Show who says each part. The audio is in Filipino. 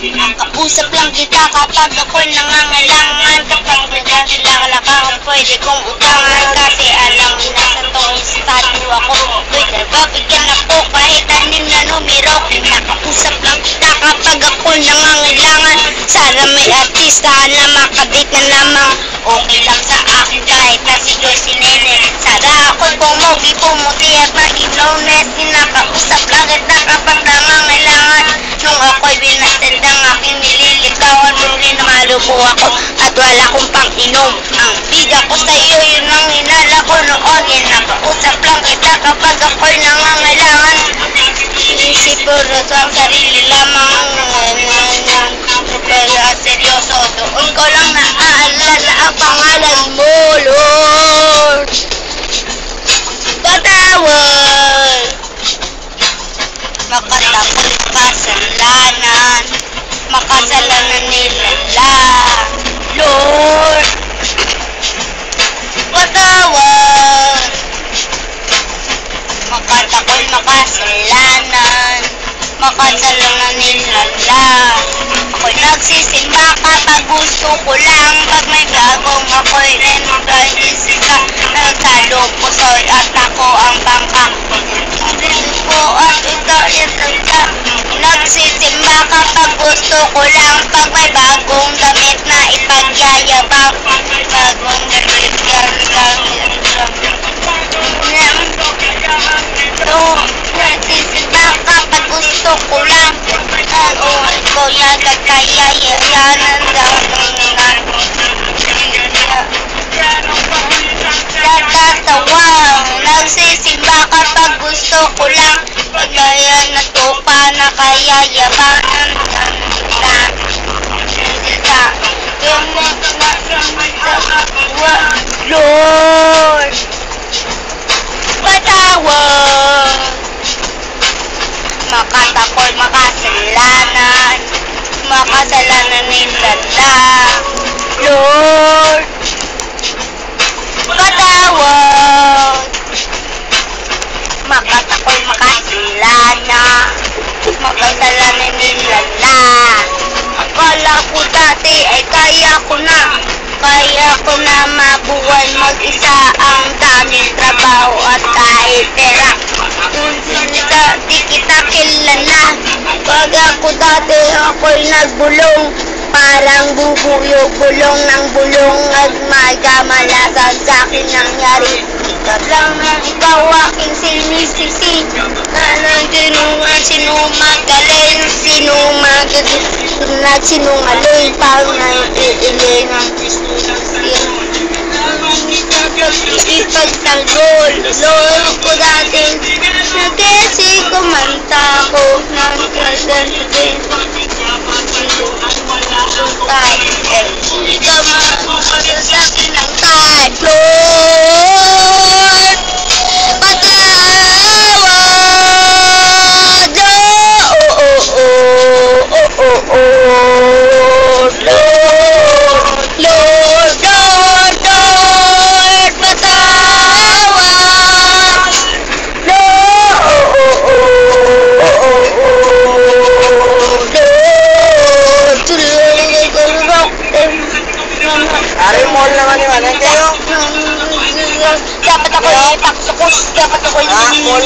Speaker 1: Kausap lang kita kapag ako'y nangangailangan. Kapag nagkakilala ka, pwede kong utangan. Kasi alam mo na sa tong estado ako, uy, nababigyan ako kahit anin na numero. Kinakausap lang kita kapag ako'y nangangailangan. Sana may artista na makadate na lamang. Okay lang sa akin kahit na si Joy, si Nene. Sana ako'y pumogi, pumuti at maging lowness. Kinakausap lang kita kapag nangangailangan. Nung ako'y binastid ang aking nililigawan, tuloy na malubo ako at wala kong pang-inom. Ang biga ko sa iyo, yun ang hinala ko noon. Kinakausap lang kita kapag ako'y nangangailangan. Inisip ko sa sarili lamang. Kaya seryoso, doon ko lang naaalala ang pangalan mo, Lord. Patawad, makatakoy kasalanan, makasalanan nila, Lord. Patawad, makatakoy makasalanan, makasalanan nila. Ako'y nagsisimba kapag gusto ko lang. Pag may gagawin ako'y renudahisi ka. Nagtalo pusoy at ako ang bangka. Ko at ikaw yung tagka. Nagsisimba kapag gusto ko lang. Pag may bagong damit na ipagyayabang. Bagong damit nagsisimba kapag gusto ko lang. Ko yan kakayayanan daw Natatawang nagsisimba kapag gusto ko lang. Pagkaya natupa na kayayabanan Lord, patawag, makatakoy makasalanan, makasalanan nila, Lord. Patawag, makatakoy makasalanan, makasalanan nila. Akala ko dati ay kaya ko na mabuhay mag-isa. Ang daming trabaho at kahit pera, di kita kilala. Pag ako dati ako'y nagbulong, parang bubuyog, bulong ng bulong at magkamalasag sa akin nangyari. Lang na ikaw aking sinisisi. Sino magaling, sinungaling, pang naiiling ang ipagtanggol. Lord ko dating nag-esi kumanta ko ng kagantin. Ikaw masasakin ng kahit, Lord. Patawad, Lord, patawad,
Speaker 2: Ari mo naman yung ano kayo?
Speaker 1: dapat ako ipaksukos, dapat ako
Speaker 2: Mall